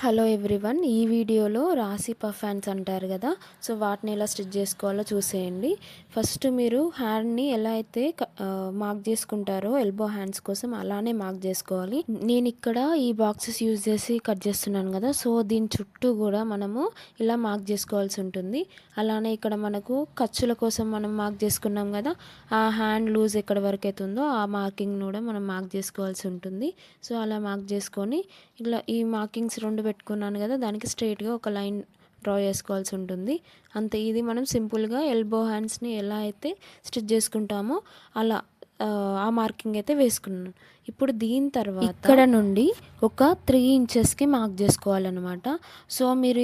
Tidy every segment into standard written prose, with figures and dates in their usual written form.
Hello everyone, ఈ వీడియోలో రాశి పఫ్ హ్యాండ్స్ అంటారు కదా. సో వాటిని ఎలా స్టిచ్ చేసుకోవాలో చూసేయండి. ఫస్ట్ మీరు హ్యాండ్ని ఎలా అయితే మార్క్ చేసుకుంటారో ఎల్బో హ్యాండ్స్ కోసం అలానే మార్క్ చేసుకోవాలి. నేను ఇక్కడ ఈ బాక్సెస్ యూజ్ చేసి కట్ చేస్తున్నాను కదా. సో దీని చుట్టూ కూడా మనము ఇలా మార్క్ చేసుకోవాల్సి ఉంటుంది. అలానే ఇక్కడ మనకు ఖర్చుల కోసం మనం మార్క్ చేసుకున్నాం కదా, ఆ హ్యాండ్ లూజ్ ఎక్కడ వరకు అవుతుందో ఆ మార్కింగ్ కూడా మనం మార్క్ చేసుకోవాల్సి ఉంటుంది. సో అలా మార్క్ చేసుకొని ఇలా ఈ మార్కింగ్స్ రెండు పెట్టుకున్నాను కదా, దానికి స్ట్రైట్గా ఒక లైన్ డ్రా చేసుకోవాల్సి ఉంటుంది. అంతే. ఇది మనం సింపుల్గా ఎల్బో హ్యాండ్స్ని ఎలా అయితే స్టిచ్ చేసుకుంటామో అలా ఆ మార్కింగ్ అయితే వేసుకున్నాను. ఇప్పుడు దీని తర్వాత ఇక్కడ నుండి ఒక 3 ఇంచెస్కి మార్క్ చేసుకోవాలన్నమాట. సో మీరు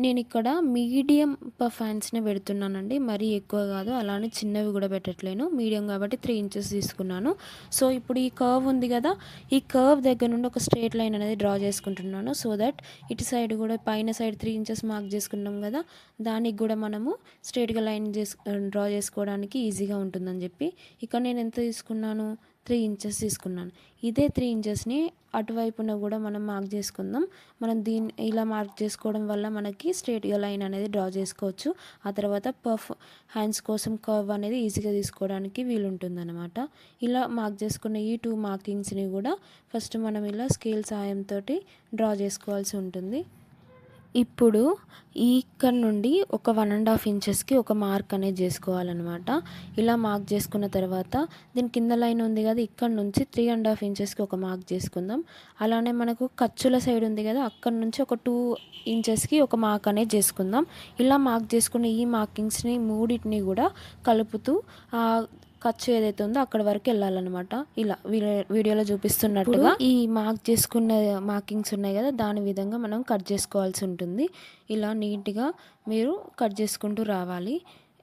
నేను ఇక్కడ మీడియం పఫ్ హ్యాండ్స్ని పెడుతున్నానండి, మరీ ఎక్కువ కాదు, అలానే చిన్నవి కూడా పెట్టట్లేను, మీడియం కాబట్టి 3 ఇంచెస్ తీసుకున్నాను. సో ఇప్పుడు ఈ కర్వ్ ఉంది కదా, ఈ కర్వ్ దగ్గర నుండి ఒక స్ట్రేట్ లైన్ అనేది డ్రా చేసుకుంటున్నాను. సో దట్ ఇటు సైడ్ కూడా పైన సైడ్ 3 ఇంచెస్ మార్క్ చేసుకున్నాం కదా, దానికి కూడా మనము స్ట్రేట్గా లైన్ డ్రా చేసుకోవడానికి ఈజీగా ఉంటుందని చెప్పి ఇక్కడ నేను ఎంత తీసుకున్నాను, 3 ఇంచెస్ తీసుకున్నాను. ఇదే 3 ఇంచెస్ని అటువైపున కూడా మనం మార్క్ చేసుకుందాం. మనం దీన్ని ఇలా మార్క్ చేసుకోవడం వల్ల మనకి స్ట్రేట్గా లైన్ అనేది డ్రా చేసుకోవచ్చు. ఆ తర్వాత పఫ్ హ్యాండ్స్ కోసం కర్వ్ అనేది ఈజీగా తీసుకోవడానికి వీలుంటుంది అనమాట. ఇలా మార్క్ చేసుకున్న ఈ 2 మార్కింగ్స్ని కూడా ఫస్ట్ మనం ఇలా స్కేల్ సాయంతో డ్రా చేసుకోవాల్సి ఉంటుంది. ఇప్పుడు ఇక్కడ నుండి ఒక 1.5 ఇంచెస్కి ఒక మార్క్ అనేది చేసుకోవాలన్నమాట. ఇలా మార్క్ చేసుకున్న తర్వాత దీని కింద లైన్ ఉంది కదా, ఇక్కడ నుంచి 3.5 ఇంచెస్కి ఒక మార్క్ చేసుకుందాం. అలానే మనకు ఖర్చుల సైడ్ ఉంది కదా, అక్కడ నుంచి ఒక 2 ఇంచెస్కి ఒక మార్క్ అనేది చేసుకుందాం. ఇలా మార్క్ చేసుకున్న ఈ మార్కింగ్స్ని మూడింటిని కూడా కలుపుతూ ఖర్చు ఏదైతే ఉందో అక్కడ వరకు వెళ్ళాలన్నమాట. ఇలా వీడియోలో చూపిస్తున్నట్టుగా ఈ మార్క్ చేసుకున్న మార్కింగ్స్ ఉన్నాయి కదా, దాని విధంగా మనం కట్ చేసుకోవాల్సి ఉంటుంది. ఇలా నీట్గా మీరు కట్ చేసుకుంటూ రావాలి.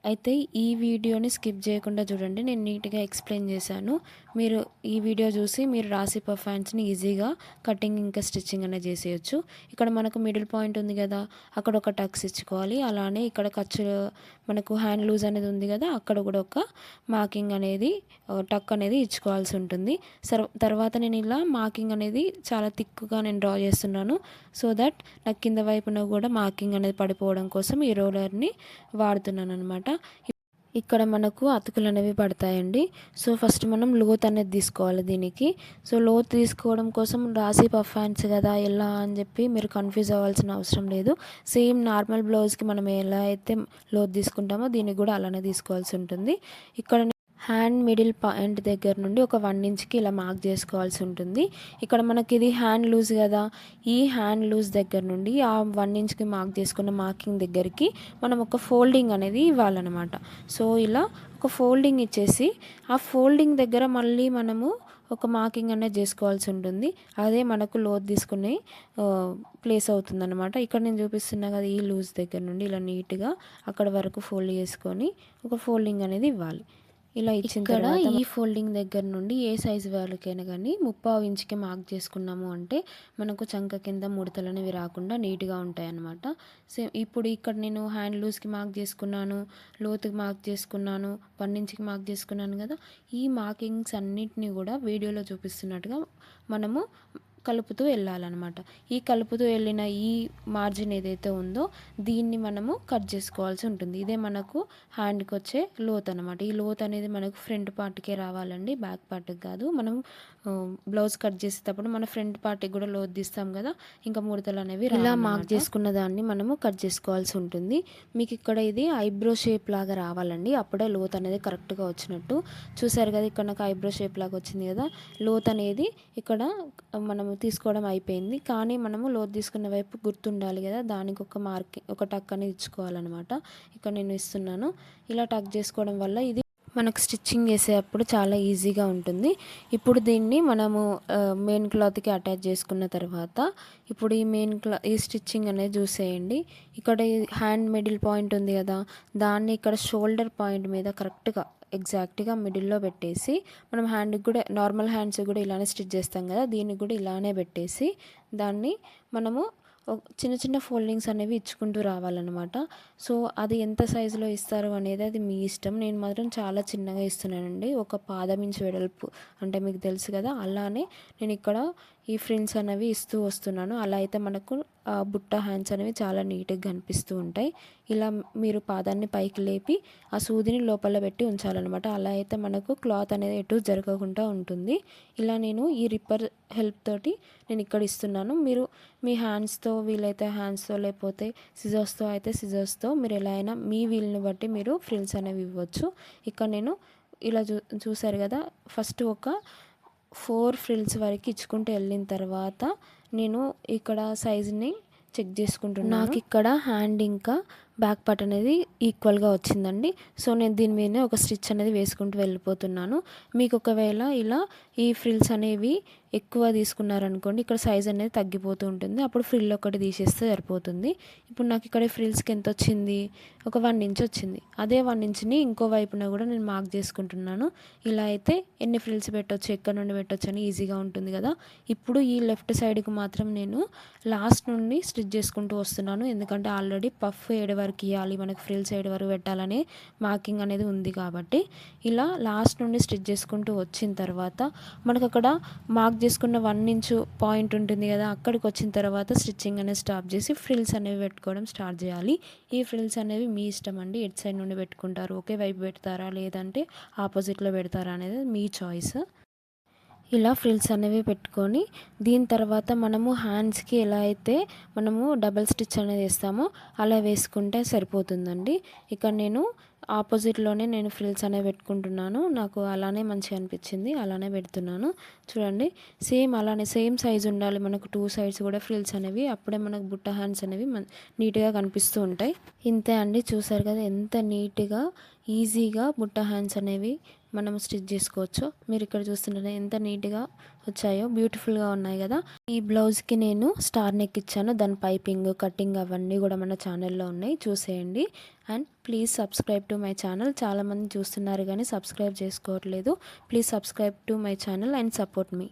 అయితే ఈ వీడియోని స్కిప్ చేయకుండా చూడండి, నేను నీట్గా ఎక్స్ప్లెయిన్ చేశాను. మీరు ఈ వీడియో చూసి మీరు రాశి పఫ్ హ్యాండ్స్ని ఈజీగా కటింగ్ ఇంకా స్టిచ్చింగ్ అనేది చేసేయచ్చు. ఇక్కడ మనకు మిడిల్ పాయింట్ ఉంది కదా, అక్కడ ఒక టక్స్ ఇచ్చుకోవాలి. అలానే ఇక్కడ ఖర్చు మనకు హ్యాండ్ లూజ్ అనేది ఉంది కదా, అక్కడ కూడా ఒక మార్కింగ్ అనేది టక్ అనేది ఇచ్చుకోవాల్సి ఉంటుంది. తర్వాత నేను ఇలా మార్కింగ్ అనేది చాలా థిక్గా నేను డ్రా చేస్తున్నాను. సో దట్ నాకు కింద వైపున కూడా మార్కింగ్ అనేది పడిపోవడం కోసం ఈ రోలర్ని వాడుతున్నాను అనమాట. ఇక్కడ మనకు అతుకులు అనేవి పడతాయండి. సో ఫస్ట్ మనం లోత్ అనేది తీసుకోవాలి దీనికి. సో లోత్ తీసుకోవడం కోసం రాశి పఫ్ హ్యాండ్స్ కదా ఎలా అని చెప్పి మీరు కన్ఫ్యూజ్ అవ్వాల్సిన అవసరం లేదు. సేమ్ నార్మల్ బ్లౌజ్కి మనం ఎలా అయితే లోత్ తీసుకుంటామో దీనికి కూడా అలానే తీసుకోవాల్సి ఉంటుంది. ఇక్కడ హ్యాండ్ మిడిల్ పాయింట్ దగ్గర నుండి ఒక 1 ఇంచ్కి ఇలా మార్క్ చేసుకోవాల్సి ఉంటుంది. ఇక్కడ మనకి ఇది హ్యాండ్ లూజ్ కదా, ఈ హ్యాండ్ లూజ్ దగ్గర నుండి ఆ 1 ఇంచ్కి మార్క్ చేసుకున్న మార్కింగ్ దగ్గరికి మనం ఒక ఫోల్డింగ్ అనేది ఇవ్వాలన్నమాట. సో ఇలా ఒక ఫోల్డింగ్ ఇచ్చేసి ఆ ఫోల్డింగ్ దగ్గర మళ్ళీ మనము ఒక మార్కింగ్ అనేది చేసుకోవాల్సి ఉంటుంది. అదే మనకు లోత్ తీసుకునే ప్లేస్ అవుతుంది అనమాట. ఇక్కడ నేను చూపిస్తున్నా కదా, ఈ లూజ్ దగ్గర నుండి ఇలా నీట్గా అక్కడ వరకు ఫోల్డ్ చేసుకొని ఒక ఫోల్డింగ్ అనేది ఇవ్వాలి. ఇలా ఇచ్చిన తర్వాత ఈ ఫోల్డింగ్ దగ్గర నుండి ఏ సైజు వాళ్ళకైనా కానీ 3/4 ఇంచుకి మార్క్ చేసుకున్నాము అంటే మనకు చంక కింద ముడతలు అనేవి రాకుండా నీట్గా ఉంటాయి అన్నమాట. సేమ్ ఇప్పుడు ఇక్కడ నేను హ్యాండ్ లూజ్కి మార్క్ చేసుకున్నాను, లోతుకి మార్క్ చేసుకున్నాను, 1 ఇంచుకి మార్క్ చేసుకున్నాను కదా. ఈ మార్కింగ్స్ అన్నిటినీ కూడా వీడియోలో చూపిస్తున్నట్టుగా మనము కలుపుతూ వెళ్ళాలన్నమాట. ఈ కలుపుతూ వెళ్ళిన ఈ మార్జిన్ ఏదైతే ఉందో దీన్ని మనము కట్ చేసుకోవాల్సి ఉంటుంది. ఇదే మనకు హ్యాండ్కి వచ్చే లోత్ అనమాట. ఈ లోత్ అనేది మనకు ఫ్రంట్ పార్ట్కే రావాలండి, బ్యాక్ పార్ట్కి కాదు. మనం బ్లౌజ్ కట్ చేసేటప్పుడు మన ఫ్రంట్ పార్ట్కి కూడా లోత్ తీస్తాం కదా, ఇంకా ముడతలు అనేవి ఇలా మార్క్ చేసుకున్న దాన్ని మనము కట్ చేసుకోవాల్సి ఉంటుంది. మీకు ఇక్కడ ఇది ఐబ్రో షేప్ లాగా రావాలండి, అప్పుడే లోత్ అనేది కరెక్ట్గా వచ్చినట్టు. చూసారు కదా, ఇక్కడ నాకు ఐబ్రో షేప్ లాగా వచ్చింది కదా. లోత్ అనేది ఇక్కడ మనము తీసుకోవడం అయిపోయింది, కానీ మనము లోత్ తీసుకున్న వైపు గుర్తుండాలి కదా, దానికి ఒక మార్కింగ్ ఒక టక్ అనేది ఇచ్చుకోవాలన్నమాట. ఇక్కడ నేను ఇస్తున్నాను. ఇలా టక్ చేసుకోవడం వల్ల ఇది మనకు స్టిచ్చింగ్ చేసేటప్పుడు చాలా ఈజీగా ఉంటుంది. ఇప్పుడు దీన్ని మనము మెయిన్ క్లాత్కి అటాచ్ చేసుకున్న తర్వాత ఇప్పుడు ఈ స్టిచ్చింగ్ అనేది చూసేయండి. ఇక్కడ హ్యాండ్ మిడిల్ పాయింట్ ఉంది కదా, దాన్ని ఇక్కడ షోల్డర్ పాయింట్ మీద కరెక్ట్గా ఎగ్జాక్ట్గా మిడిల్లో పెట్టేసి మనం హ్యాండ్కి కూడా నార్మల్ హ్యాండ్స్ కూడా ఇలానే స్టిచ్ చేస్తాం కదా, దీనికి కూడా ఇలానే పెట్టేసి దాన్ని మనము చిన్న చిన్న ఫోల్డింగ్స్ అనేవి ఇచ్చుకుంటూ రావాలన్నమాట. సో అది ఎంత సైజులో ఇస్తారు అనేది అది మీ ఇష్టం. నేను మాత్రం చాలా చిన్నగా ఇస్తున్నానండి, ఒక పాదం ఇంచు వెడల్పు అంటే మీకు తెలుసు కదా, అలానే నేను ఇక్కడ ఈ ఫ్రిల్స్ అనేవి ఇస్తూ వస్తున్నాను. అలా అయితే మనకు బుట్ట హ్యాండ్స్ అనేవి చాలా నీట్గా కనిపిస్తూ ఉంటాయి. ఇలా మీరు పాదాన్ని పైకి లేపి ఆ సూదిని లోపల పెట్టి ఉంచాలన్నమాట. అలా అయితే మనకు క్లాత్ అనేది ఎటు జరగకుండా ఉంటుంది. ఇలా నేను ఈ రిప్పర్ హెల్ప్ తోటి నేను ఇక్కడ ఇస్తున్నాను. మీరు మీ హ్యాండ్స్తో వీలైతే హ్యాండ్స్తో, లేకపోతే సిజర్స్తో అయితే సిజర్స్తో, మీరు ఎలా అయినా మీ వీలుని బట్టి మీరు ఫ్రిల్స్ అనేవి ఇవ్వచ్చు. ఇక్కడ నేను ఇలా చూసారు కదా, ఫస్ట్ ఒక 4 ఫ్రిల్స్ వరకు ఇచ్చుకుంటూ వెళ్ళిన తర్వాత నేను ఇక్కడ సైజుని చెక్ చేసుకుంటున్నాను. నాకు ఇక్కడ హ్యాండ్ ఇంకా బ్యాక్ పార్ట్ అనేది ఈక్వల్గా వచ్చిందండి. సో నేను దీని మీదనే ఒక స్టిచ్ అనేది వేసుకుంటూ వెళ్ళిపోతున్నాను. మీకు ఒకవేళ ఇలా ఈ ఫ్రిల్స్ అనేవి ఎక్కువ తీసుకున్నారనుకోండి, ఇక్కడ సైజ్ అనేది తగ్గిపోతూ ఉంటుంది. అప్పుడు ఫ్రిల్ ఒకటి తీసేస్తే సరిపోతుంది. ఇప్పుడు నాకు ఇక్కడ ఫ్రిల్స్కి ఎంత వచ్చింది, ఒక 1 ఇంచ్ వచ్చింది. అదే 1 ఇంచ్ని ఇంకో వైపున కూడా నేను మార్క్ చేసుకుంటున్నాను. ఇలా అయితే ఎన్ని ఫ్రిల్స్ పెట్టవచ్చు, ఎక్కడ నుండి పెట్టవచ్చు అని ఈజీగా ఉంటుంది కదా. ఇప్పుడు ఈ లెఫ్ట్ సైడ్కి మాత్రం నేను లాస్ట్ నుండి స్టిచ్ చేసుకుంటూ వస్తున్నాను. ఎందుకంటే ఆల్రెడీ పఫ్ ఏడు వరకు ఇవ్వాలి, మనకి ఫ్రిల్స్ ఏడు వరకు పెట్టాలనే మార్కింగ్ అనేది ఉంది కాబట్టి ఇలా లాస్ట్ నుండి స్టిచ్ చేసుకుంటూ వచ్చిన తర్వాత మనకు అక్కడ మార్క్ చేసుకున్న 1 ఇంచ్ పాయింట్ ఉంటుంది కదా, అక్కడికి వచ్చిన తర్వాత స్టిచ్చింగ్ అనేది స్టాప్ చేసి ఫ్రిల్స్ అనేవి పెట్టుకోవడం స్టార్ట్ చేయాలి. ఈ ఫ్రిల్స్ అనేవి మీ ఇష్టం అండి, ఎటు సైడ్ నుండి పెట్టుకుంటారు, ఒకే వైపు పెడతారా లేదంటే ఆపోజిట్లో పెడతారా అనేది మీ చాయిస్. ఇలా ఫ్రిల్స్ అనేవి పెట్టుకొని దీని తర్వాత మనము హ్యాండ్స్కి ఎలా అయితే మనము డబల్ స్టిచ్ అనేది వేస్తామో అలా వేసుకుంటే సరిపోతుందండి. ఇక్కడ నేను ఆపోజిట్లోనే నేను ఫ్రిల్స్ అనేవి పెట్టుకుంటున్నాను. నాకు అలానే మంచిగా అనిపించింది, అలానే పెడుతున్నాను. చూడండి, అలానే సేమ్ సైజు ఉండాలి మనకు 2 సైడ్స్ కూడా ఫ్రిల్స్ అనేవి. అప్పుడే మనకు బుట్ట హ్యాండ్స్ అనేవి నీట్గా కనిపిస్తూ ఉంటాయి. ఇంతే అండి, చూసారు కదా ఎంత నీట్గా ఈజీగా బుట్ట హ్యాండ్స్ అనేవి మనం స్టిచ్ చేసుకోవచ్చు. మీరు ఇక్కడ చూస్తుంటే ఎంత నీట్గా వచ్చాయో, బ్యూటిఫుల్గా ఉన్నాయి కదా. ఈ బ్లౌజ్కి నేను స్టార్ నెక్ ఇచ్చాను, దాని పైపింగ్, కటింగ్ అవన్నీ కూడా మన ఛానల్లో ఉన్నాయి, చూసేయండి. And please subscribe to my channel. చాలామంది చూస్తున్నారు కానీ సబ్స్క్రైబ్ చేసుకోవట్లేదు. Please subscribe to my channel and support me.